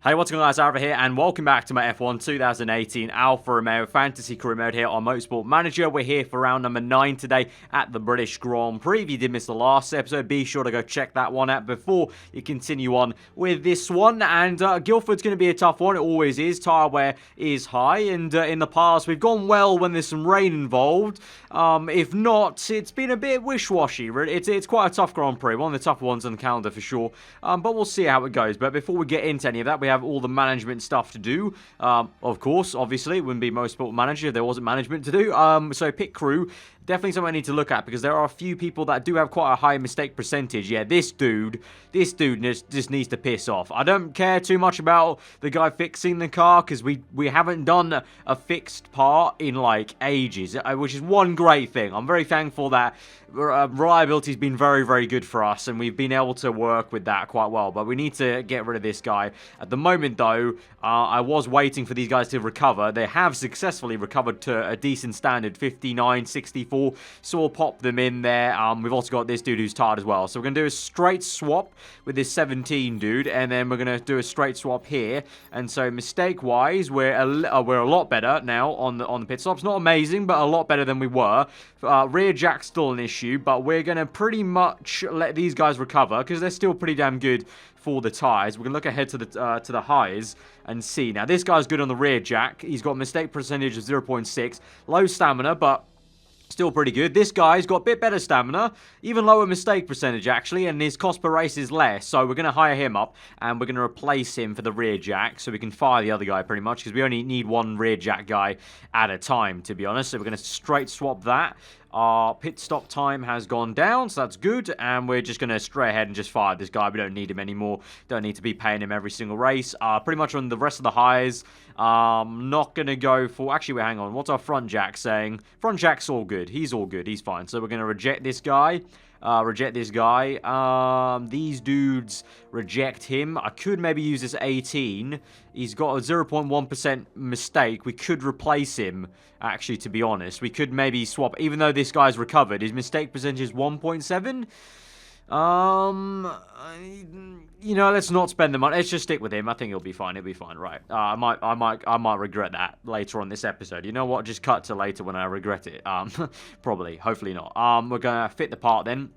Hey, what's going on guys, aarava here, and welcome back to my F1 2018 Alfa Romeo Fantasy Career Mode here on Motorsport Manager. We're here for round number 9 today at the British Grand Prix. If you did miss the last episode, be sure to go check that one out before you continue on with this one. And Guildford's going to be a tough one, it always is. Tyre wear is high, and in the past we've gone well when there's some rain involved. If not, it's been a bit wish-washy. It's quite a tough Grand Prix, one of the tougher ones on the calendar for sure. But we'll see how it goes. But before we get into any of that, we have all the management stuff to do. Of course, obviously, it wouldn't be Motorsport Manager if there wasn't management to do. So pit crew, definitely something I need to look at because there are a few people that do have quite a high mistake percentage. Yeah, this dude just needs to piss off. I don't care too much about the guy fixing the car because we haven't done a fixed part in like ages, which is one great thing. I'm very thankful that reliability has been very, very good for us, and we've been able to work with that quite well. But we need to get rid of this guy. At the moment, though, I was waiting for these guys to recover. They have successfully recovered to a decent standard, 59, 64. So we'll pop them in there. We've also got this dude who's tired as well. So we're going to do a straight swap with this 17 dude, and then we're going to do a straight swap here. And so mistake-wise, we're a lot better now on the pit stops. Not amazing, but a lot better than we were. Rear jack's still an issue, but we're going to pretty much let these guys recover because they're still pretty damn good for the tyres. We're going to look ahead to the highs and see. Now, this guy's good on the rear jack. He's got a mistake percentage of 0.6. Low stamina, but still pretty good. This guy's got a bit better stamina, even lower mistake percentage actually, and his cost per race is less. So we're going to hire him up, and we're going to replace him for the rear jack, so we can fire the other guy pretty much, because we only need one rear jack guy at a time, to be honest. So we're going to straight swap that. Our pit stop time has gone down, so that's good, and we're just going to straight ahead and just fire this guy. We don't need him anymore. Don't need to be paying him every single race. Pretty much on the rest of the highs, not going to go for... Actually, wait, hang on. What's our front jack saying? Front jack's all good. He's all good. He's fine. So we're going to reject this guy. These dudes, reject him. I could maybe use this 18. He's got a 0.1% mistake. We could replace him, actually, to be honest. We could maybe swap, even though this guy's recovered. His mistake percentage is 1.7. You know, let's not spend the money. Let's just stick with him. I think he'll be fine. He'll be fine, right? I might regret that later on this episode. You know what? Just cut to later when I regret it. Probably. Hopefully not. We're gonna fit the part then.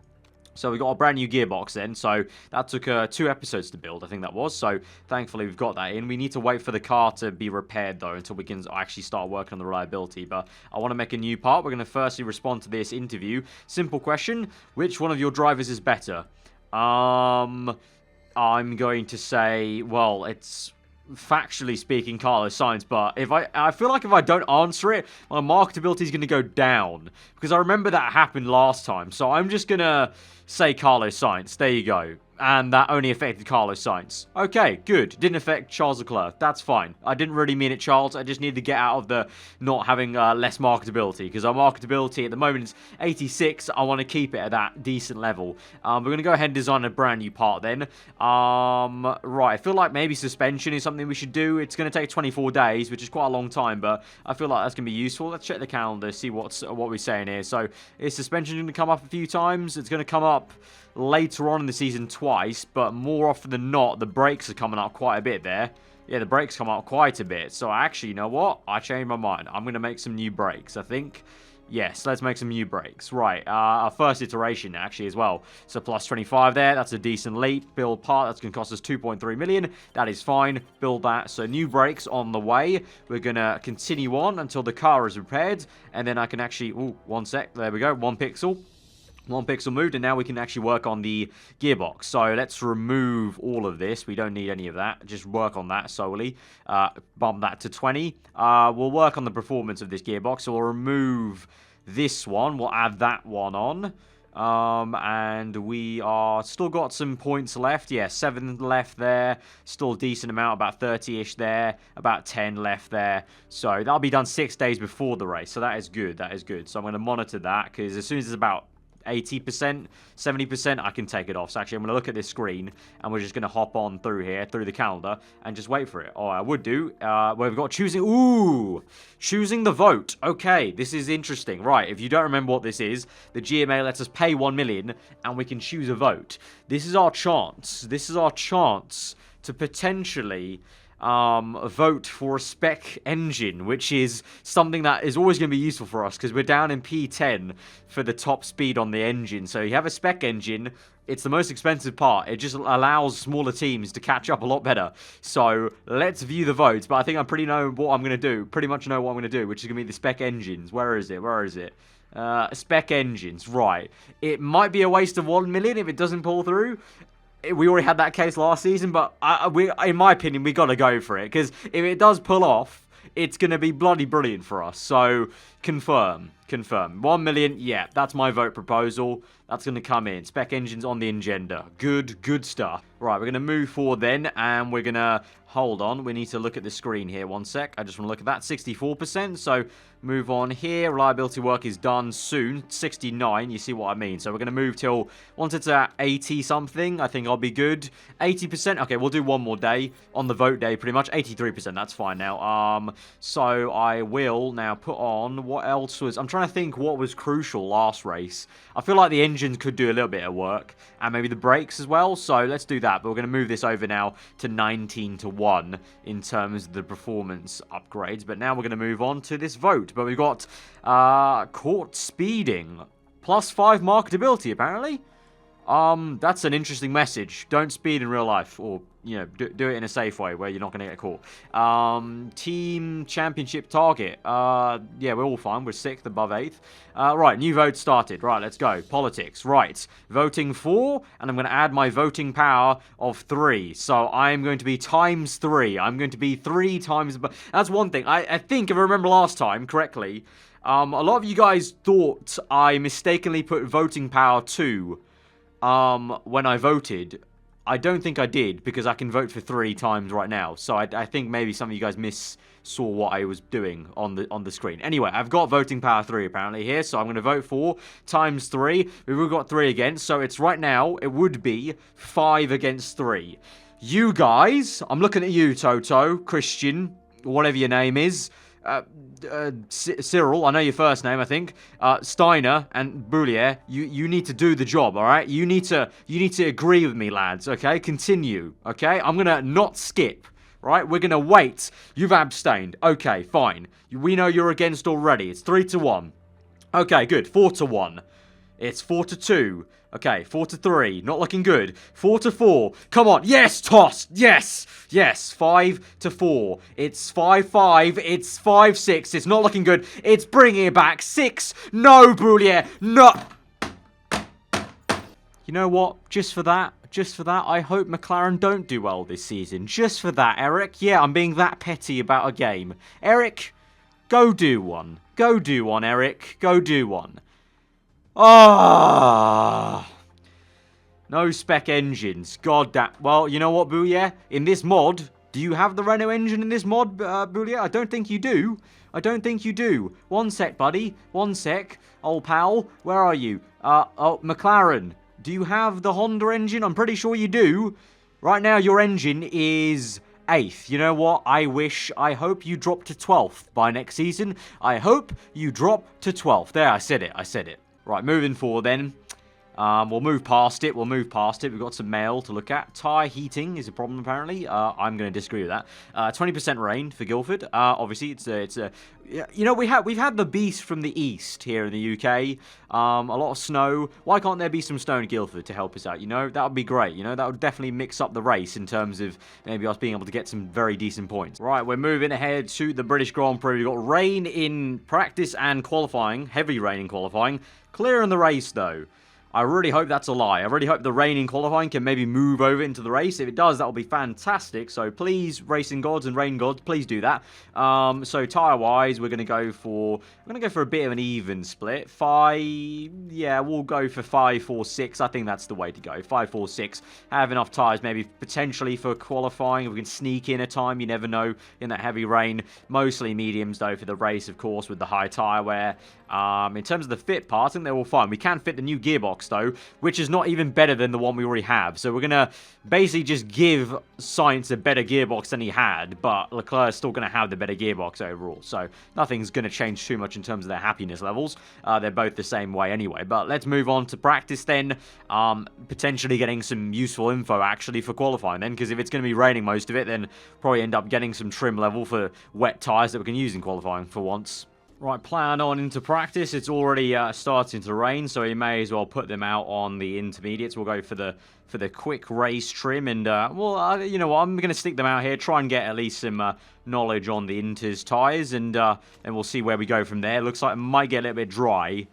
So we got a brand new gearbox then. So that took 2 episodes to build, I think that was. So thankfully we've got that in. We need to wait for the car to be repaired though until we can actually start working on the reliability. But I want to make a new part. We're going to firstly respond to this interview. Simple question: which one of your drivers is better? I'm going to say, well, it's factually speaking Carlos Sainz, but I feel like if I don't answer it, my marketability is going to go down, because I remember that happened last time. So I'm just going to say Carlos Sainz. There you go. And that only affected Carlos Sainz. Okay, good. Didn't affect Charles Leclerc. That's fine. I didn't really mean it, Charles. I just need to get out of the not having less marketability, because our marketability at the moment is 86. I want to keep it at that decent level. We're going to go ahead and design a brand new part then. Right, I feel like maybe suspension is something we should do. It's going to take 24 days, which is quite a long time, but I feel like that's going to be useful. Let's check the calendar, see what we're saying here. So, is suspension going to come up a few times? It's going to come up later on in the season twice, but more often than not, the brakes are coming up quite a bit there. Yeah, the brakes come up quite a bit. So actually, you know what? I changed my mind. I'm going to make some new brakes, I think. Yes, let's make some new brakes. Right, our first iteration actually as well. So plus 25 there, that's a decent leap. Build part, that's going to cost us 2.3 million. That is fine, build that. So new brakes on the way. We're going to continue on until the car is repaired. And then I can actually, ooh, 1 sec, there we go, 1 pixel. 1 pixel moved, and now we can actually work on the gearbox. So let's remove all of this. We don't need any of that. Just work on that solely. Bump that to 20. We'll work on the performance of this gearbox. So we'll remove this one. We'll add that one on. And we are still got some points left. Yeah, 7 left there. Still a decent amount, about 30-ish there. About 10 left there. So that'll be done 6 days before the race. So that is good. That is good. So I'm going to monitor that, because as soon as it's about 80%, 70%, I can take it off. So actually, I'm going to look at this screen, and we're just going to hop on through here, through the calendar, and just wait for it. Oh, I would do. We've got choosing. Ooh, choosing the vote. Okay, this is interesting. Right, if you don't remember what this is, the GMA lets us pay 1 million, and we can choose a vote. This is our chance. This is our chance to potentially vote for a spec engine, which is something that is always going to be useful for us because we're down in P10 for the top speed on the engine. So you have a spec engine. It's the most expensive part. It just allows smaller teams to catch up a lot better. So let's view the votes. But I think I pretty much know what I'm going to do, which is going to be the spec engines. Where is it? Spec engines, right. It might be a waste of 1 million if it doesn't pull through. We already had that case last season, but in my opinion, we got to go for it. Because if it does pull off, it's going to be bloody brilliant for us. So, confirm. 1 million, yeah, that's my vote proposal. That's going to come in. Spec engines on the agenda. Good stuff. Right, we're going to move forward then, and we're going to... Hold on, we need to look at the screen here. 1 sec. I just want to look at that. 64%, so move on here. Reliability work is done soon. 69, you see what I mean. So we're going to move till... Once it's at 80-something, I think I'll be good. 80%, okay, we'll do one more day. On the vote day, pretty much. 83%, that's fine now. So I will now put on... What else was... I'm trying to think what was crucial last race. I feel like the engines could do a little bit of work. And maybe the brakes as well. So let's do that. But we're going to move this over now to 19-1 in terms of the performance upgrades. But now we're going to move on to this vote. But we've got court speeding. +5 marketability, apparently. That's an interesting message. Don't speed in real life. Or, you know, do it in a safe way where you're not going to get caught. Team championship target. Yeah, we're all fine. We're 6th above 8th. Right, new vote started. Right, let's go. Politics. Right. Voting for, and I'm going to add my voting power of 3. So I'm going to be ×3. I'm going to be 3 times... That's one thing. I think, if I remember last time correctly, a lot of you guys thought I mistakenly put voting power 2 when I voted. I don't think I did, because I can vote for 3 times right now. So I think maybe some of you guys saw what I was doing on the screen. Anyway, I've got voting power 3 apparently here, so I'm going to vote for ×3. We've got 3 against, so it's right now, it would be 5 against 3. You guys, I'm looking at you, Toto, Christian, whatever your name is. Cyril, I know your first name, I think. Steiner and Boulier, you need to do the job, all right? You need to agree with me, lads, okay? Continue, okay? I'm gonna not skip, right? We're gonna wait. You've abstained. Okay, fine. We know you're against already. It's 3-1. Okay, good. 4-1. It's 4-2. Okay, 4-3. Not looking good. 4-4. Come on. Yes, toss. Yes. 5-4. It's 5-5. It's 5-6. It's not looking good. It's bringing it back. 6. No, Boulier. No. You know what? Just for that, I hope McLaren don't do well this season. Just for that, Eric. Yeah, I'm being that petty about a game. Eric, go do one. Go do one, Eric. Go do one. Ah, no spec engines. God damn. Well, you know what, Boulier? In this mod, do you have the Renault engine in this mod, Boulier? I don't think you do. 1 sec, buddy. 1 sec. Old pal, where are you? Oh, McLaren. Do you have the Honda engine? I'm pretty sure you do. Right now, your engine is 8th. You know what? I hope you drop to 12th by next season. I hope you drop to 12th. There, I said it. Right, moving forward then. We'll move past it. We've got some mail to look at. Tyre heating is a problem, apparently. I'm going to disagree with that. 20% rain for Guildford. Obviously, it's a... You know, we've had the beast from the east here in the UK. A lot of snow. Why can't there be some snow in Guildford to help us out? You know, that would be great. You know, that would definitely mix up the race in terms of maybe us being able to get some very decent points. Right, we're moving ahead to the British Grand Prix. We've got rain in practice and qualifying. Heavy rain in qualifying. Clear in the race, though. I really hope that's a lie. I really hope the rain in qualifying can maybe move over into the race. If it does, that will be fantastic. So please, racing gods and rain gods, please do that. So tyre-wise, we're going to go for a bit of an even split. Yeah, we'll go for 5-4-6. I think that's the way to go. 5-4-6. Have enough tyres maybe potentially for qualifying. If we can sneak in a time, you never know in that heavy rain. Mostly mediums though for the race, of course, with the high tyre wear. In terms of the fit part, I think they're all fine. We can fit the new gearbox gearbox, though, which is not even better than the one we already have. So we're going to basically just give Sainz a better gearbox than he had, but Leclerc is still going to have the better gearbox overall. So nothing's going to change too much in terms of their happiness levels. They're both the same way anyway. But let's move on to practice then. Potentially getting some useful info, actually, for qualifying then, because if it's going to be raining most of it, then probably end up getting some trim level for wet tyres that we can use in qualifying for once. Right, plan on into practice. It's already starting to rain, so you may as well put them out on the intermediates. We'll go for the quick race trim, and you know what? I'm going to stick them out here, try and get at least some knowledge on the Inters tyres, and we'll see where we go from there. Looks like it might get a little bit dry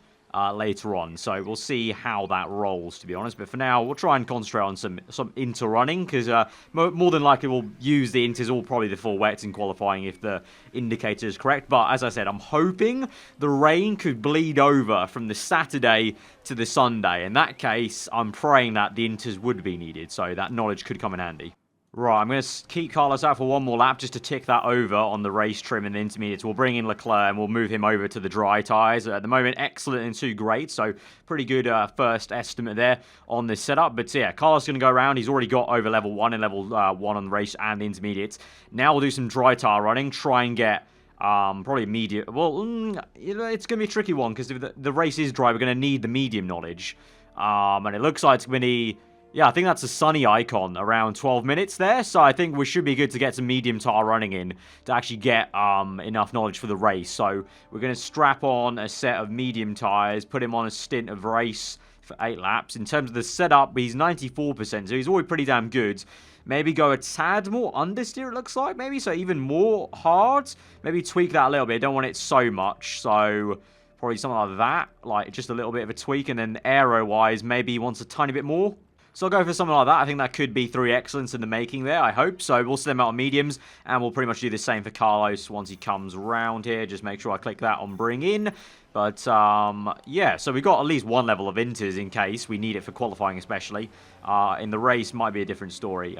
later on, so we'll see how that rolls, to be honest. But for now, we'll try and concentrate on some inter running, because more than likely we'll use the inters or probably the full wets in qualifying if the indicator is correct. But as I said, I'm hoping the rain could bleed over from the Saturday to the Sunday. In that case, I'm praying that the inters would be needed, so that knowledge could come in handy. Right, I'm going to keep Carlos out for one more lap just to tick that over on the race trim and the intermediates. We'll bring in Leclerc and we'll move him over to the dry tyres. At the moment, excellent and 2 great, so pretty good first estimate there on this setup. But yeah, Carlos is going to go around. He's already got over level 1 and level 1 on the race and the intermediates. Now we'll do some dry tyre running, try and get probably medium. Well, it's going to be a tricky one because if the race is dry, we're going to need the medium knowledge. And it looks like it's going to be... Yeah, I think that's a sunny icon around 12 minutes there, so I think we should be good to get some medium tyre running in to actually get enough knowledge for the race. So we're going to strap on a set of medium tyres, put him on a stint of race for 8 laps. In terms of the setup, he's 94%, so he's already pretty damn good. Maybe go a tad more understeer, it looks like, maybe, so even more hard. Maybe tweak that a little bit, don't want it so much, so... Probably something like that, like just a little bit of a tweak, and then aero-wise, maybe he wants a tiny bit more. So I'll go for something like that. I think that could be 3 excellence in the making there, I hope. So we'll set them out on mediums, and we'll pretty much do the same for Carlos once he comes around here. Just make sure I click that on bring in. But, yeah, so we've got at least 1 level of inters in case we need it for qualifying especially. In the race might be a different story.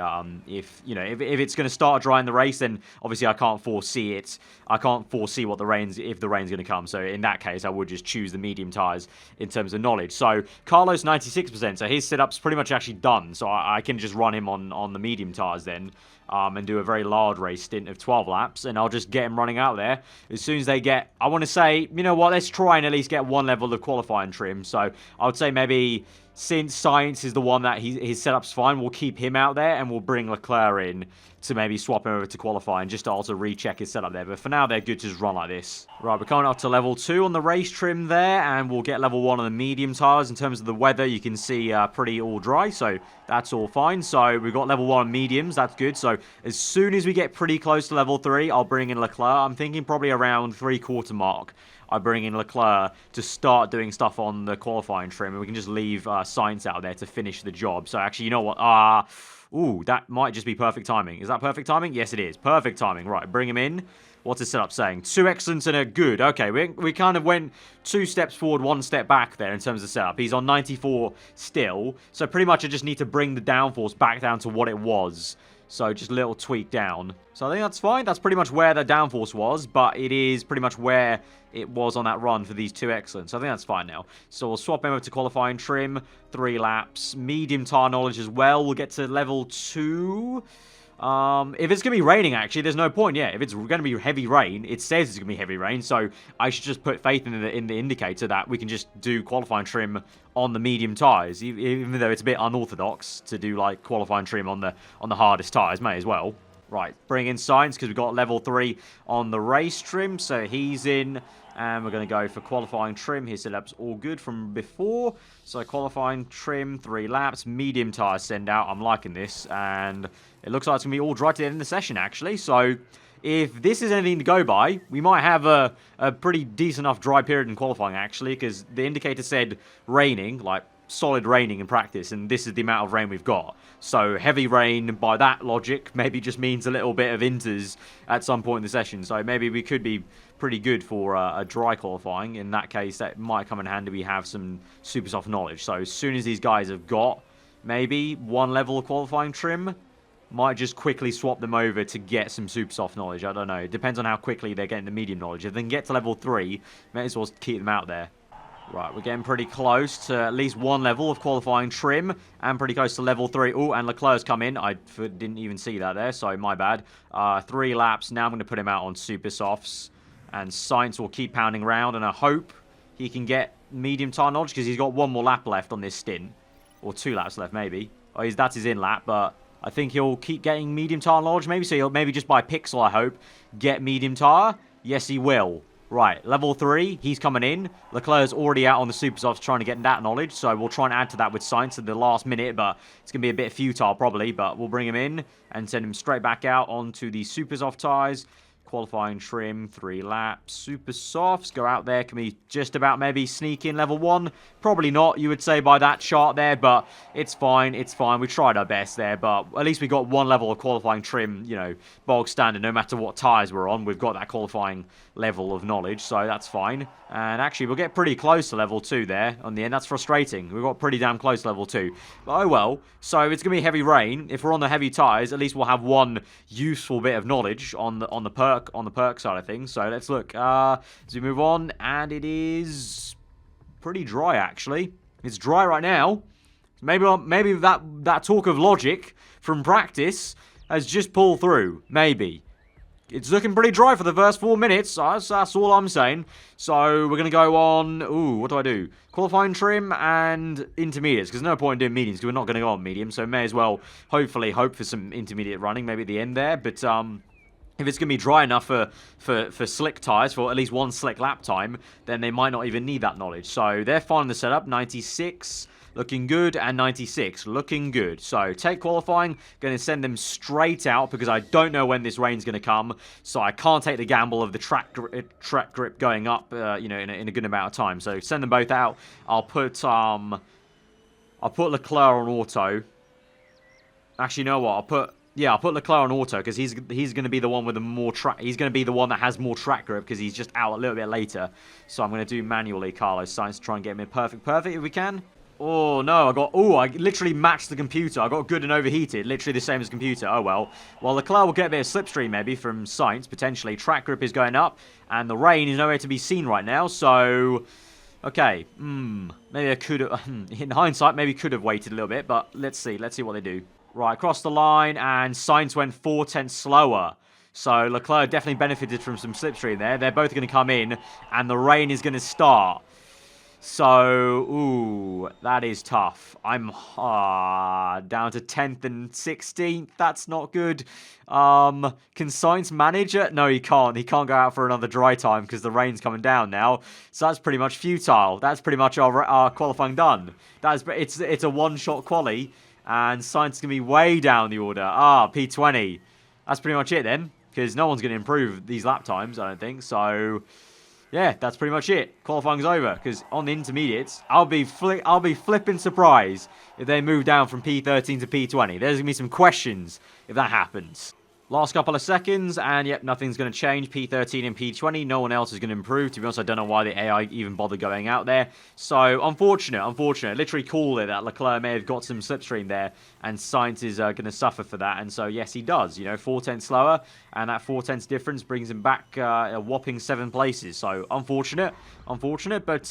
If it's going to start dry in the race, then obviously I can't foresee it. I can't foresee what if the rain's going to come. So in that case, I would just choose the medium tyres in terms of knowledge. So Carlos 96%. So his setup's pretty much actually done. So I can just run him on the medium tyres then. And do a very large race stint of 12 laps, and I'll just get him running out there. As soon as they get... I want to say, you know what, let's try and at least get 1 level of qualifying trim. So I would say maybe... Since Sainz is the one that his setup's fine, we'll keep him out there and we'll bring Leclerc in to maybe swap him over to qualifying just to also recheck his setup there. But for now, they're good to just run like this. Right, we're coming up to level 2 on the race trim there, and we'll get level 1 on the medium tyres. In terms of the weather, you can see pretty all dry, so that's all fine. So we've got level 1 on mediums, that's good. So as soon as we get pretty close to level 3, I'll bring in Leclerc. I'm thinking probably around 3/4 mark. I bring in Leclerc to start doing stuff on the qualifying trim, and we can just leave Sainz out there to finish the job. So actually, you know what? Ooh, that might just be perfect timing. Is that perfect timing? Yes, it is. Perfect timing. Right, bring him in. What's his setup saying? 2 excellence and a good. Okay, we kind of went 2 steps forward, 1 step back there in terms of setup. He's on 94 still, so pretty much I just need to bring the downforce back down to what it was. So just a little tweak down. So I think that's fine. That's pretty much where the downforce was, but it is pretty much where it was on that run for these 2 excellents. So I think that's fine now. So we'll swap him over to qualifying trim, 3 laps, medium tyre knowledge as well. We'll get to level 2. If it's going to be raining, actually, there's no point. Yeah, if it's going to be heavy rain, it says it's going to be heavy rain, so I should just put faith in the indicator that we can just do qualifying trim on the medium tyres, even though it's a bit unorthodox to do, like, qualifying trim on the hardest tyres, may as well. Right, bring in Sainz, because we've got level 3 on the race trim, so he's in, and we're going to go for qualifying trim. His setup's all good from before, so qualifying trim, 3 laps, medium tyre send out. I'm liking this, and it looks like it's going to be all dry to the end of the session, actually, so if this is anything to go by, we might have a pretty decent enough dry period in qualifying, actually, because the indicator said raining, like, solid raining in practice, and this is the amount of rain we've got. So heavy rain, by that logic, maybe just means a little bit of inters at some point in the session. So maybe we could be pretty good for a dry qualifying. In that case, that might come in handy. We have some super soft knowledge. So as soon as these guys have got maybe 1 level of qualifying trim, might just quickly swap them over to get some super soft knowledge. I don't know. It depends on how quickly they're getting the medium knowledge. If they can get to level 3, may as well keep them out there. Right, we're getting pretty close to at least one level of qualifying trim, and pretty close to level 3. Oh, and Leclerc's come in. I didn't even see that there, so my bad. 3 laps. Now I'm going to put him out on super softs, and Sainz will keep pounding around, and I hope he can get medium tire knowledge, because he's got 1 more lap left on this stint, or 2 laps left maybe. Oh, that's his in lap, but I think he'll keep getting medium tire knowledge maybe, so he'll maybe just by pixel, I hope, get medium tire. Yes, he will. Right, level 3, he's coming in. Leclerc's already out on the super softs trying to get that knowledge, so we'll try and add to that with Sainz at the last minute, but it's going to be a bit futile probably, but we'll bring him in and send him straight back out onto the super soft tyres. Qualifying trim, 3 laps. Super softs, go out there. Can we just about maybe sneak in level 1? Probably not, you would say, by that chart there, but it's fine, it's fine. We tried our best there, but at least we got 1 level of qualifying trim, you know, bog standard, no matter what tyres we're on. We've got that qualifying level of knowledge, so that's fine. And actually, we'll get pretty close to level 2 there on the end. That's frustrating. We got pretty damn close to level 2. But oh well. So it's going to be heavy rain. If we're on the heavy tyres, at least we'll have 1 useful bit of knowledge on the perk side of things. So let's look as we move on, and it is pretty dry actually. It's dry right now. Maybe that talk of logic from practice has just pulled through. Maybe. It's looking pretty dry for the first 4 minutes. That's all I'm saying. So we're going to go on... Ooh, what do I do? Qualifying trim and intermediates. Because there's no point in doing mediums because we're not going to go on medium. So may as well hopefully hope for some intermediate running maybe at the end there. But if it's going to be dry enough for slick tyres, for at least 1 slick lap time, then they might not even need that knowledge. So they're fine in the setup. 96... looking good, and 96, looking good. So, take qualifying, going to send them straight out, because I don't know when this rain's going to come, so I can't take the gamble of the track grip going up, you know, in a good amount of time. So, send them both out. I'll put Leclerc on auto. Actually, you know what, I'll put Leclerc on auto, because he's going to be the one with the more track. He's going to be the one that has more track grip, because he's just out a little bit later. So, I'm going to do manually Carlos Sainz to try and get him in perfect if we can. Oh, no, I literally matched the computer. I got good and overheated, literally the same as computer. Oh, well. Well, Leclerc will get a bit of slipstream, maybe, from Sainz, potentially. Track grip is going up, and the rain is nowhere to be seen right now, so... Okay, maybe I could have... in hindsight, maybe could have waited a little bit, but let's see what they do. Right, across the line, and Sainz went 4/10 slower. So, Leclerc definitely benefited from some slipstream there. They're both going to come in, and the rain is going to start. So, ooh, that is tough. I'm down to 10th and 16th. That's not good. Can Sainz manage it? No, he can't. He can't go out for another dry time because the rain's coming down now. So that's pretty much futile. That's pretty much our qualifying done. It's a one-shot quali, and Sainz is going to be way down the order. P20. That's pretty much it then, because no one's going to improve these lap times, I don't think. So... yeah, that's pretty much it. Qualifying's over, because on the intermediates, I'll be flipping surprised if they move down from P13 to P20. There's going to be some questions if that happens. Last couple of seconds, and yep, nothing's going to change. P13 and P20, no one else is going to improve. To be honest, I don't know why the AI even bothered going out there. So, unfortunate. Literally call it that Leclerc may have got some slipstream there, and Sainz is going to suffer for that. And so, yes, he does. You know, 4/10 slower, and that 4/10 difference brings him back a whopping 7 places. So, unfortunate. But,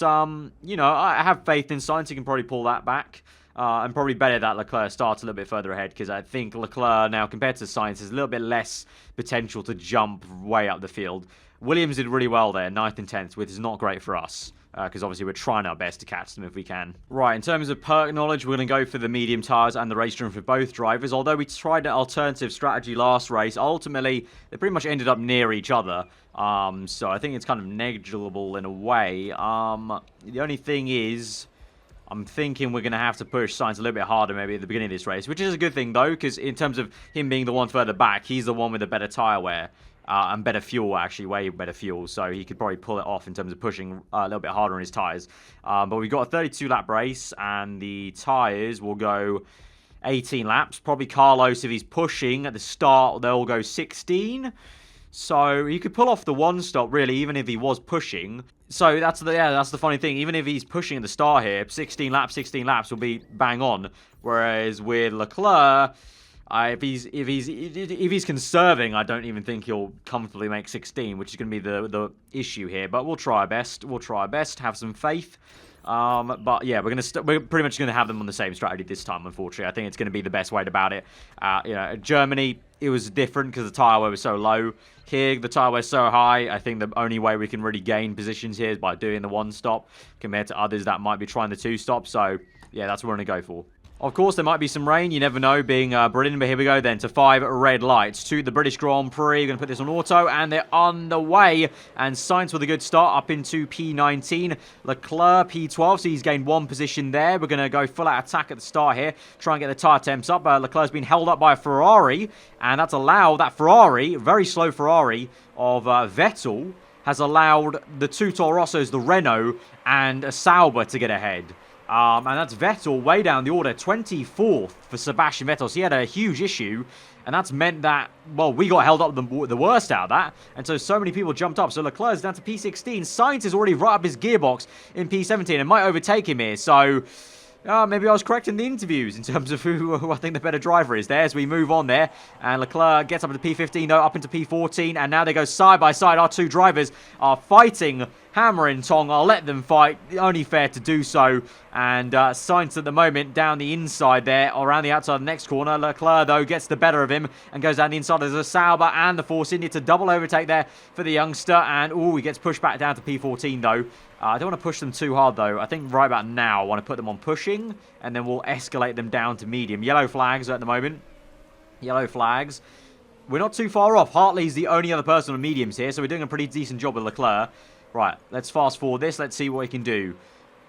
you know, I have faith in Sainz. He can probably pull that back. And probably better that Leclerc starts a little bit further ahead, because I think Leclerc now, compared to Sainz, has a little bit less potential to jump way up the field. Williams did really well there, 9th and 10th, which is not great for us, because obviously we're trying our best to catch them if we can. Right, in terms of perk knowledge, we're going to go for the medium tyres and the race trim for both drivers. Although we tried an alternative strategy last race, ultimately they pretty much ended up near each other. So I think it's kind of negligible in a way. The only thing is... I'm thinking we're going to have to push Sainz a little bit harder maybe at the beginning of this race, which is a good thing, though, because in terms of him being the one further back, he's the one with the better tyre wear and better fuel, actually, way better fuel, so he could probably pull it off in terms of pushing a little bit harder on his tyres. But we've got a 32-lap race, and the tyres will go 18 laps. Probably Carlos, if he's pushing at the start, they'll go 16. So he could pull off the one stop, really, even if he was pushing. So that's the funny thing. Even if he's pushing at the start here, 16 laps will be bang on. Whereas with Leclerc, if he's conserving, I don't even think he'll comfortably make 16, which is going to be the issue here. But we'll try our best. Have some faith. But yeah, we're pretty much gonna have them on the same strategy this time. Unfortunately, I think it's gonna be the best way about it. Germany, it was different because the tire wear was so low. Here, the tire wear is so high. I think the only way we can really gain positions here is by doing the one stop compared to others that might be trying the two stop. So yeah, that's what we're gonna go for. Of course, there might be some rain. You never know, being Britain. But here we go then to 5 red lights to the British Grand Prix. We're going to put this on auto, and they're on the way. And Sainz with a good start up into P19. Leclerc, P12, so he's gained 1 position there. We're going to go full-out attack at the start here. Try and get the tyre temps up. Leclerc's been held up by a Ferrari, and that's allowed that Ferrari, very slow Ferrari of Vettel, has allowed the two Toro Rossos, the Renault, and a Sauber to get ahead. And that's Vettel way down the order, 24th for Sebastian Vettel. So he had a huge issue, and that's meant that, well, we got held up the worst out of that. And so many people jumped up. So Leclerc's down to P16. Sainz is already right up his gearbox in P17 and might overtake him here. So maybe I was correct in the interviews in terms of who I think the better driver is there as we move on there. And Leclerc gets up to P15, though, up into P14. And now they go side by side. Our two drivers are fighting hammer and tong. I'll let them fight. Only fair to do so. And Sainz at the moment down the inside there, or around the outside of the next corner. Leclerc, though, gets the better of him and goes down the inside. There's a Sauber and the Force India to double overtake there for the youngster. And, he gets pushed back down to P14, though. I don't want to push them too hard, though. I think right about now, I want to put them on pushing, and then we'll escalate them down to medium. Yellow flags at the moment. Yellow flags. We're not too far off. Hartley's the only other person on mediums here, so we're doing a pretty decent job with Leclerc. Right, let's fast forward this. Let's see what he can do.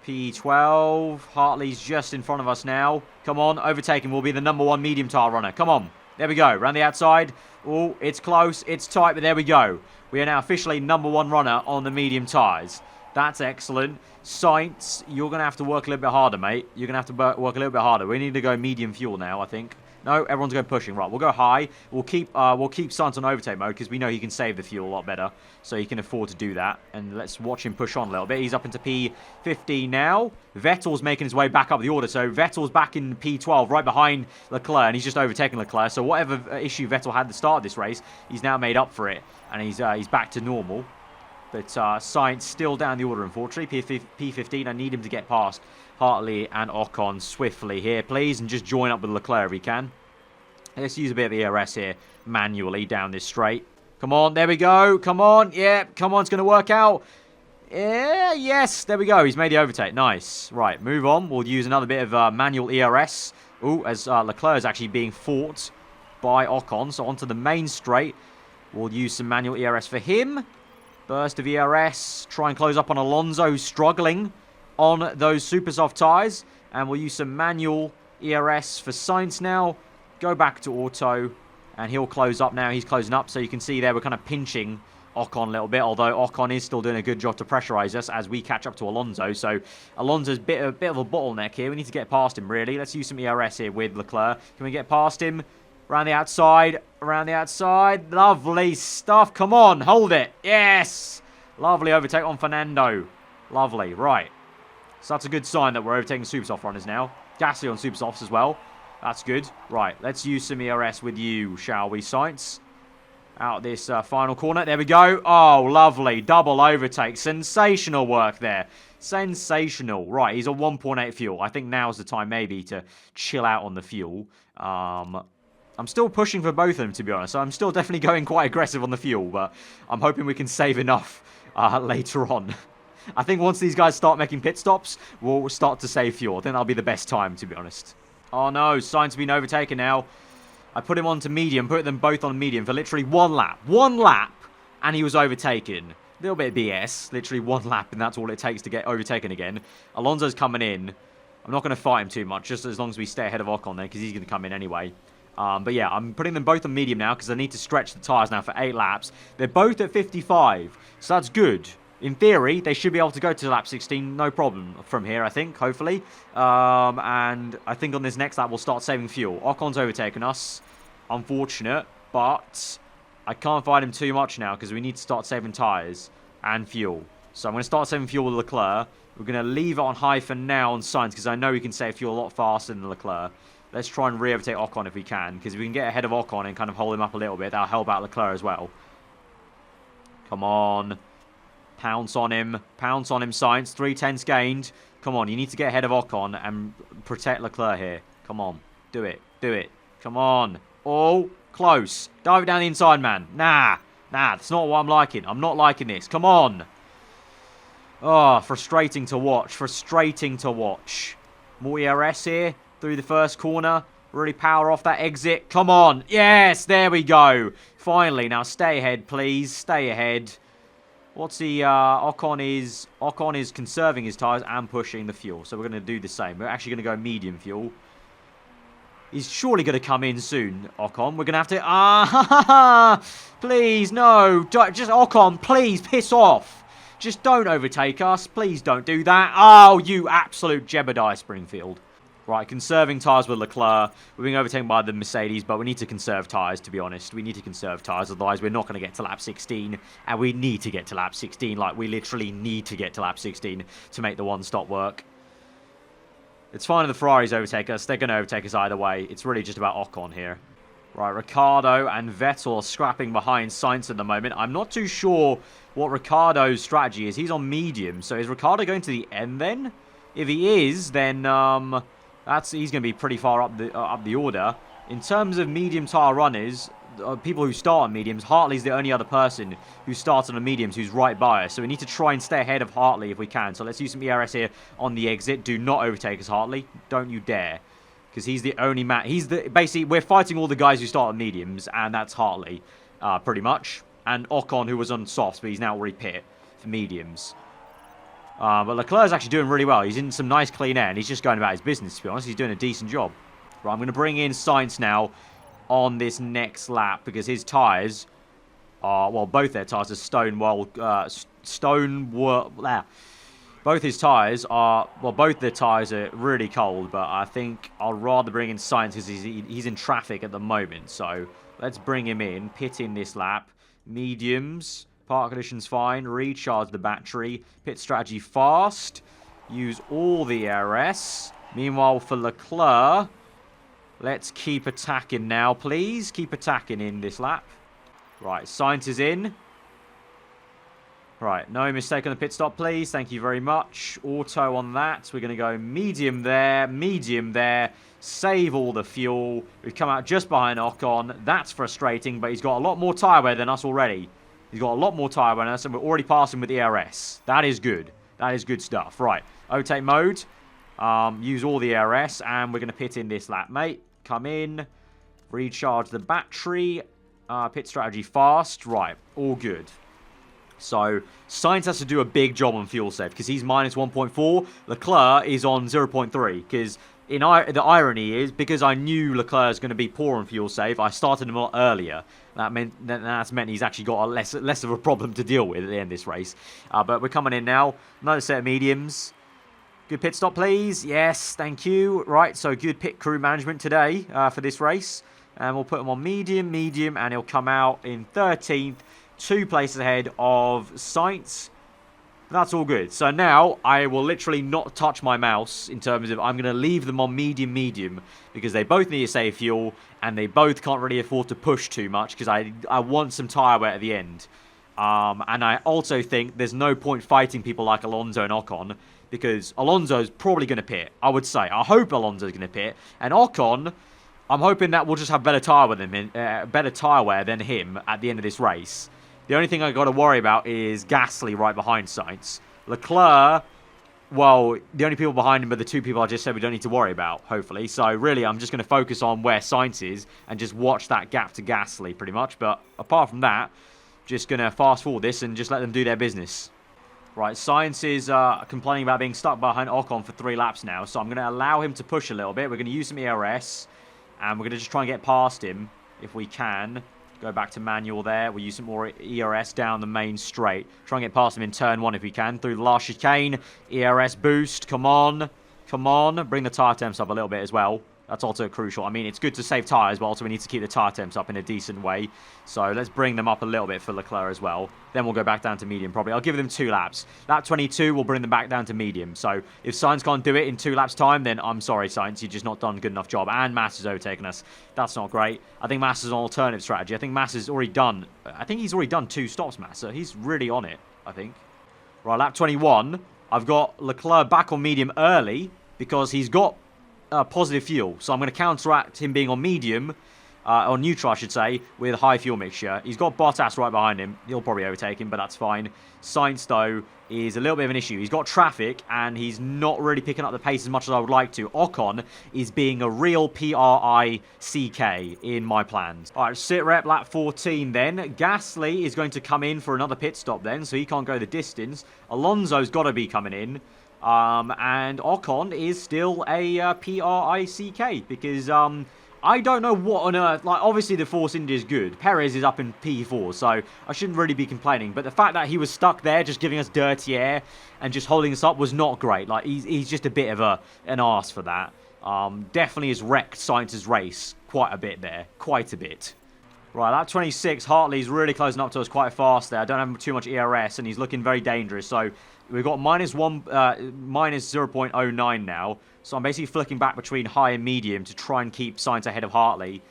P12. Hartley's just in front of us now. Come on, overtake him. We'll be the #1 medium tire runner. Come on. There we go. Around the outside. Oh, it's close. It's tight, but there we go. We are now officially #1 runner on the medium tires. That's excellent. Sainz, you're going to have to work a little bit harder, mate. You're going to have to work a little bit harder. We need to go medium fuel now, I think. No, everyone's going pushing. Right, we'll go high. We'll keep Sainz on overtake mode because we know he can save the fuel a lot better. So he can afford to do that. And let's watch him push on a little bit. He's up into P15 now. Vettel's making his way back up the order. So Vettel's back in P12 right behind Leclerc. And he's just overtaken Leclerc. So whatever issue Vettel had at the start of this race, he's now made up for it. And he's back to normal. But Sainz still down the order, unfortunately. P15, I need him to get past Hartley and Ocon swiftly here, please. And just join up with Leclerc if he can. Let's use a bit of the ERS here manually down this straight. Come on, there we go. Come on, yeah, come on, it's going to work out. Yeah, yes, there we go. He's made the overtake. Nice. Right, move on. We'll use another bit of manual ERS. Ooh, as Leclerc is actually being fought by Ocon. So onto the main straight. We'll use some manual ERS for him. Burst of ERS. Try and close up on Alonso, who's struggling on those super soft tyres. And we'll use some manual ERS for Sainz now. Go back to auto. And he'll close up now. He's closing up. So you can see there we're kind of pinching Ocon a little bit. Although Ocon is still doing a good job to pressurize us as we catch up to Alonso. So Alonso's a bit of a bottleneck here. We need to get past him, really. Let's use some ERS here with Leclerc. Can we get past him? Around the outside. Around the outside. Lovely stuff. Come on. Hold it. Yes. Lovely overtake on Fernando. Lovely. Right. So that's a good sign that we're overtaking super soft runners now. Gasly on super softs as well. That's good. Right. Let's use some ERS with you, shall we, Sainz? Out this final corner. There we go. Oh, lovely. Double overtake. Sensational work there. Sensational. Right. He's on 1.8 fuel. I think now's the time maybe to chill out on the fuel. I'm still pushing for both of them, to be honest. So I'm still definitely going quite aggressive on the fuel, but I'm hoping we can save enough later on. I think once these guys start making pit stops, we'll start to save fuel. Then that'll be the best time, to be honest. Oh no, Sainz has been overtaken now. I put him onto medium, put them both on medium for literally one lap. One lap, and he was overtaken. A little bit of BS. Literally one lap, and that's all it takes to get overtaken again. Alonso's coming in. I'm not going to fight him too much, just as long as we stay ahead of Ocon there, because he's going to come in anyway. But yeah, I'm putting them both on medium now because I need to stretch the tyres now for 8 laps. They're both at 55, so that's good. In theory, they should be able to go to lap 16, no problem from here, I think, hopefully. And I think on this next lap, we'll start saving fuel. Ocon's overtaken us. Unfortunate, but I can't fight him too much now because we need to start saving tyres and fuel. So I'm going to start saving fuel with Leclerc. We're going to leave it on high for now on Sainz because I know we can save fuel a lot faster than Leclerc. Let's try and re-overtake Ocon if we can, because if we can get ahead of Ocon and kind of hold him up a little bit, that'll help out Leclerc as well. Come on. Pounce on him. Pounce on him, Sainz. 3/10 gained. Come on, you need to get ahead of Ocon and protect Leclerc here. Come on. Do it. Do it. Come on. Oh, close. Dive it down the inside, man. Nah. Nah, that's not what I'm liking. I'm not liking this. Come on. Oh, frustrating to watch. Frustrating to watch. More ERS here through the first corner. Really power off that exit. Come on. Yes, there we go. Now stay ahead, please. Stay ahead. What's the Ocon is conserving his tyres and pushing the fuel. So we're going to do the same. We're actually going to go medium fuel. He's surely going to come in soon, Ocon. We're going to have to... please, no. Just Ocon, please, piss off. Just don't overtake us. Please don't do that. Oh, you absolute Jebediah, Springfield. Right, conserving tyres with Leclerc. We're being overtaken by the Mercedes, but we need to conserve tyres, to be honest. We need to conserve tyres, otherwise we're not going to get to lap 16. And we need to get to lap 16. Like, we literally need to get to lap 16 to make the one-stop work. It's fine if the Ferraris overtake us. They're going to overtake us either way. It's really just about Ocon here. Right, Ricciardo and Vettel are scrapping behind Sainz at the moment. I'm not too sure what Ricciardo's strategy is. He's on medium. So is Ricciardo going to the end then? If he is, then he's going to be pretty far up the order. In terms of medium tyre runners, people who start on mediums, Hartley's the only other person who starts on the mediums who's right by us. So we need to try and stay ahead of Hartley if we can. So let's use some ERS here on the exit. Do not overtake us, Hartley. Don't you dare. Because he's the only man. Basically, we're fighting all the guys who start on mediums, and that's Hartley, pretty much. And Ocon, who was on softs, but he's now already pit for mediums. But Leclerc's actually doing really well. He's in some nice clean air, and he's just going about his business, to be honest. He's doing a decent job. Right, I'm going to bring in Sainz now on this next lap, because his tyres are, well, both their tyres are both his tyres are, well, both their tyres are really cold, but I think I'll rather bring in Sainz because he's in traffic at the moment. So let's bring him in, pit in this lap. Mediums, park conditions fine, recharge the battery, pit strategy fast, use all the ARS. Meanwhile, for Leclerc, let's keep attacking now, please. Keep attacking in this lap. Right, Sainz is in. Right, no mistake on the pit stop, please. Thank you very much. Auto on that. We're going to go medium there. Save all the fuel. We've come out just behind Ocon. That's frustrating, but he's got a lot more tyre wear than us already. He's got a lot more tyre wear than us, and we're already passing with the ARS. That is good. That is good stuff. Right, overtake mode. Use all the ARS, and we're going to pit in this lap, mate. Come in. Recharge the battery. Pit strategy fast. Right, all good. So, Sainz has to do a big job on fuel save because he's minus 1.4. Leclerc is on 0.3 because the irony is because I knew Leclerc is going to be poor on fuel save, I started him a lot earlier. That's meant he's actually got a less of a problem to deal with at the end of this race. But we're coming in now. Another set of mediums. Good pit stop, please. Yes, thank you. Right, so good pit crew management today for this race. And we'll put him on medium, and he'll come out in 13th. 2 places ahead of Sainz. That's all good. So now I will literally not touch my mouse in terms of I'm going to leave them on medium because they both need to save fuel and they both can't really afford to push too much because I want some tyre wear at the end. And I also think there's no point fighting people like Alonso and Ocon because Alonso's probably going to pit, I would say. I hope Alonso's going to pit. And Ocon, I'm hoping that we'll just have better tyre wear than him at the end of this race. The only thing I got to worry about is Gasly right behind Sainz. Leclerc, well, the only people behind him are the 2 people I just said we don't need to worry about, hopefully. So really, I'm just going to focus on where Sainz is and just watch that gap to Gasly, pretty much. But apart from that, just going to fast forward this and just let them do their business. Right, Sainz is complaining about being stuck behind Ocon for 3 laps now. So I'm going to allow him to push a little bit. We're going to use some ERS. And we're going to just try and get past him if we can. Go back to manual there. We'll use some more ERS down the main straight. Try and get past him in turn 1 if we can. Through the last chicane. ERS boost. Come on. Come on. Bring the tyre temps up a little bit as well. That's also crucial. I mean, it's good to save tyres, but also we need to keep the tyre temps up in a decent way. So let's bring them up a little bit for Leclerc as well. Then we'll go back down to medium probably. I'll give them 2 laps. Lap 22, we'll bring them back down to medium. So if Sainz can't do it in 2 laps time, then I'm sorry, Sainz. You've just not done a good enough job. And Mass has overtaken us. That's not great. I think Mass is an alternative strategy. I think Mass has already done... I think he's already done 2 stops, Mass. So he's really on it, I think. Right, lap 21. I've got Leclerc back on medium early because he's got positive fuel. So I'm going to counteract him being on medium, or neutral I should say, with high fuel mixture. He's got Bottas right behind him. He'll probably overtake him, but that's fine. Sainz, though, is a little bit of an issue. He's got traffic, and he's not really picking up the pace as much as I would like to. Ocon is being a real P-R-I-C-K in my plans. All right, sit rep, lap 14 then. Gasly is going to come in for another pit stop then, so he can't go the distance. Alonso's got to be coming in. And Ocon is still a P-R-I-C-K because I don't know what on earth. Like, obviously the Force India is good. Perez is up in P4, so I shouldn't really be complaining. But the fact that he was stuck there, just giving us dirty air and just holding us up was not great. Like, he's just a bit of an arse for that. Definitely has wrecked Sainz's race quite a bit there. Quite a bit. Right, lap 26, Hartley's really closing up to us quite fast there. I don't have too much ERS, and he's looking very dangerous. So we've got minus 0.09 now. So I'm basically flicking back between high and medium to try and keep Sainz ahead of Hartley.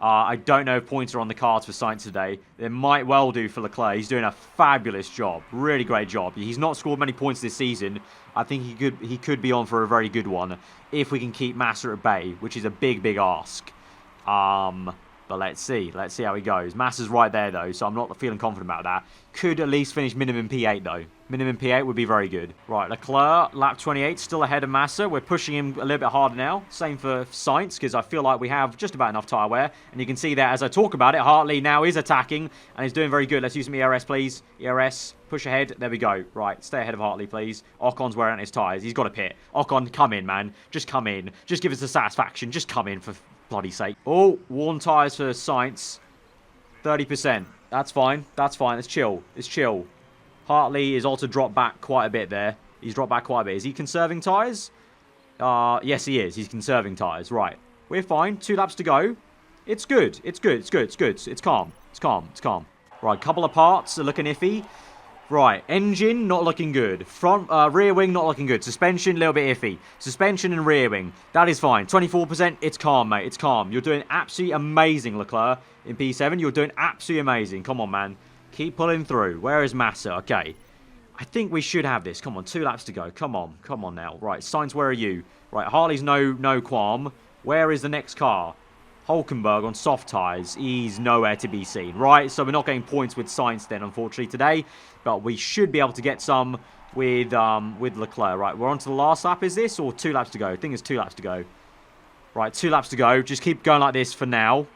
I don't know if points are on the cards for Sainz today. They might well do for Leclerc. He's doing a fabulous job. Really great job. He's not scored many points this season. I think he could be on for a very good one if we can keep Massa at bay, which is a big ask. But let's see how he goes. Massa's right there, though, so I'm not feeling confident about that. Could at least finish minimum P8, though. Minimum P8 would be very good. Right, Leclerc, lap 28, still ahead of Massa. We're pushing him a little bit harder now. Same for Sainz, because I feel like we have just about enough tyre wear. And you can see that as I talk about it, Hartley now is attacking, and he's doing very good. Let's use some ERS, please. ERS, push ahead. There we go. Right, stay ahead of Hartley, please. Ocon's wearing out his tyres. He's got a pit. Ocon, come in, man. Just come in. Just give us the satisfaction. Just come in, for bloody sake. Oh, worn tyres for Sainz. 30%. That's fine. That's fine. It's chill. It's chill. Hartley is also dropped back quite a bit there. He's dropped back quite a bit. Is he conserving tyres? Yes, he is. He's conserving tyres. Right. We're fine. 2 laps to go. It's good. It's good. It's good. It's good. It's calm. It's calm. It's calm. Right. Couple of parts are looking iffy. Right. Engine, not looking good. Front, rear wing, not looking good. Suspension, a little bit iffy. Suspension and rear wing. That is fine. 24%. It's calm, mate. It's calm. You're doing absolutely amazing, Leclerc. In P7, you're doing absolutely amazing. Come on, man. Keep pulling through. Where is Massa? Okay. I think we should have this. Come on, 2 laps to go. Come on. Come on now. Right, Sainz, where are you? Right, Harley's no qualm. Where is the next car? Hulkenberg on soft tyres. He's nowhere to be seen. Right, so we're not getting points with Sainz then, unfortunately, today. But we should be able to get some with Leclerc. Right, we're on to the last lap, is this? Or 2 laps to go? I think it's 2 laps to go. Right, 2 laps to go. Just keep going like this for now.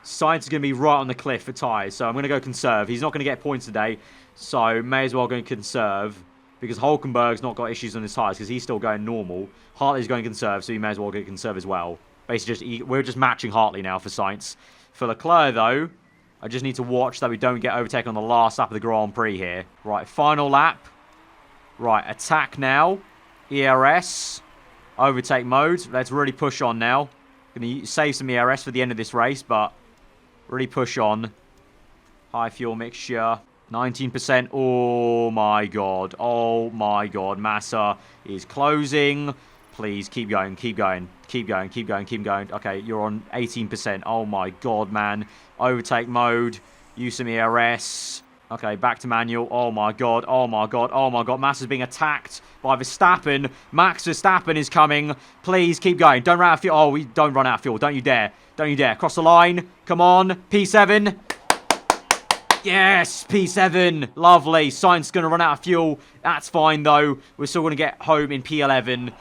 Sainz is going to be right on the cliff for tyres, so I'm going to go conserve. He's not going to get points today, so may as well go and conserve, because Hulkenberg's not got issues on his tyres, because he's still going normal. Hartley's going conserve, so he may as well go conserve as well. Basically, we're just matching Hartley now for Sainz. For Leclerc, though, I just need to watch that we don't get overtaken on the last lap of the Grand Prix here. Right, final lap. Right, attack now. ERS. Overtake mode. Let's really push on now. Going to save some ERS for the end of this race, but really push on. High fuel mixture. 19%. Oh my god. Oh my god. Massa is closing. Please keep going. Keep going. Keep going. Keep going. Keep going. Okay, you're on 18%. Oh my god, man. Overtake mode. Use some ERS. Okay, back to manual. Oh my god. Oh my god. Oh my god. Massa's being attacked by Verstappen. Max Verstappen is coming. Please keep going. Don't run out of fuel. Oh, we don't run out of fuel. Don't you dare. Don't you dare. Cross the line. Come on. P7. Yes, P7. Lovely. Sainz is going to run out of fuel. That's fine, though. We're still going to get home in P11.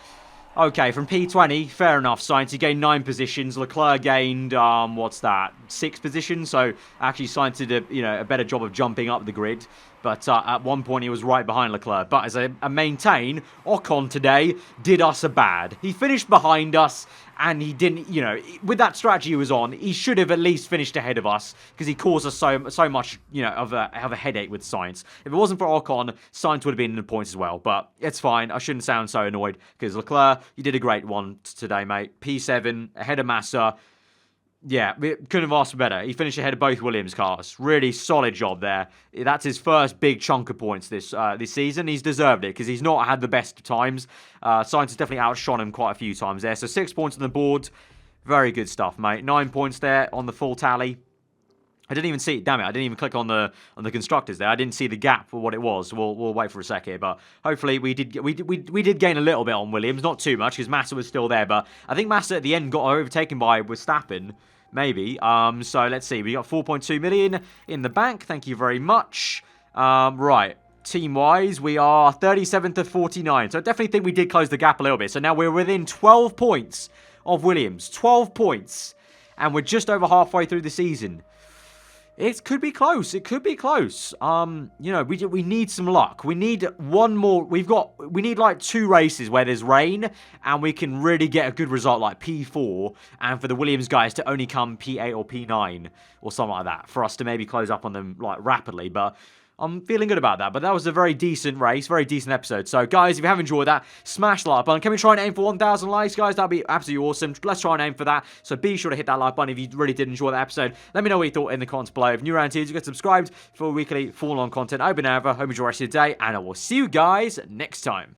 Okay, from P20, fair enough, Sainz. He gained 9 positions. Leclerc gained, what's that, 6 positions. So, actually, Sainz did a better job of jumping up the grid. But at one point, he was right behind Leclerc. But as I maintain, Ocon today did us a bad. He finished behind us, and he didn't, with that strategy he was on, he should have at least finished ahead of us, because he caused us so much, of a headache with Sainz. If it wasn't for Ocon, Sainz would have been in the points as well. But it's fine. I shouldn't sound so annoyed, because Leclerc, you did a great one today, mate. P7, ahead of Massa. Yeah, we couldn't have asked for better. He finished ahead of both Williams cars. Really solid job there. That's his first big chunk of points this season. He's deserved it because he's not had the best of times. Sainz has definitely outshone him quite a few times there. So 6 points on the board. Very good stuff, mate. 9 points there on the full tally. I didn't even see it. Damn it! I didn't even click on the constructors there. I didn't see the gap for what it was. We'll wait for a sec here, but hopefully we did gain a little bit on Williams, not too much because Massa was still there. But I think Massa at the end got overtaken by Verstappen, maybe. So let's see. We got 4.2 million in the bank. Thank you very much. Right. Team-wise, we are 37th to 49. So I definitely think we did close the gap a little bit. So now we're within 12 points of Williams. 12 points. And we're just over halfway through the season. It could be close. It could be close. You know, we need some luck. We need one more. We need like 2 races where there's rain and we can really get a good result like P4 and for the Williams guys to only come P8 or P9 or something like that for us to maybe close up on them like rapidly. But I'm feeling good about that, but that was a very decent race, very decent episode. So, guys, if you have enjoyed that, smash the like button. Can we try and aim for 1,000 likes, guys? That'd be absolutely awesome. Let's try and aim for that. So, be sure to hit that like button if you really did enjoy that episode. Let me know what you thought in the comments below. If you're around here, get subscribed for weekly full-on content. I've been aarava. Hope you enjoy the rest of your day, and I will see you guys next time.